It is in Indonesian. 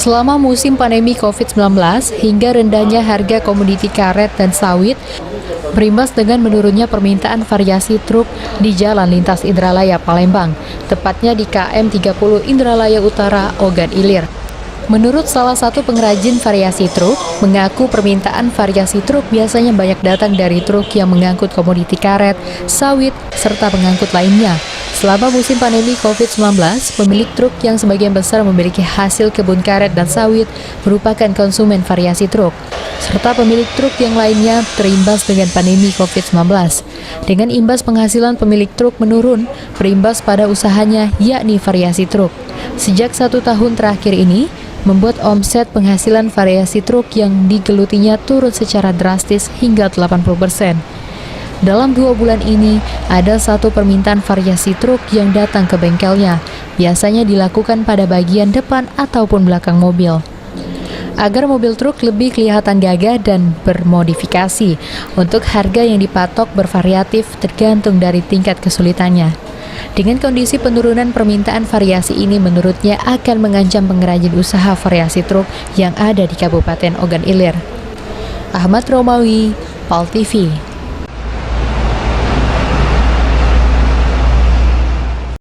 Selama musim pandemi COVID-19 hingga rendahnya harga komoditi karet dan sawit, berimbas dengan menurunnya permintaan variasi truk di Jalan Lintas Indralaya Palembang, tepatnya di KM 30 Indralaya Utara, Ogan Ilir. Menurut salah satu pengrajin variasi truk, mengaku permintaan variasi truk biasanya banyak datang dari truk yang mengangkut komoditi karet, sawit, serta pengangkut lainnya. Selama musim pandemi COVID-19, pemilik truk yang sebagian besar memiliki hasil kebun karet dan sawit merupakan konsumen variasi truk, serta pemilik truk yang lainnya terimbas dengan pandemi COVID-19. Dengan imbas penghasilan pemilik truk menurun, berimbas pada usahanya yakni variasi truk. Sejak 1 tahun terakhir ini, membuat omset penghasilan variasi truk yang digelutinya turun secara drastis hingga 80%. Dalam 2 bulan ini, ada satu permintaan variasi truk yang datang ke bengkelnya, biasanya dilakukan pada bagian depan ataupun belakang mobil. Agar mobil truk lebih kelihatan gagah dan bermodifikasi, untuk harga yang dipatok bervariatif tergantung dari tingkat kesulitannya. Dengan kondisi penurunan permintaan variasi ini menurutnya akan mengancam pengrajin usaha variasi truk yang ada di Kabupaten Ogan Ilir. Ahmad Romawi, PAL TV.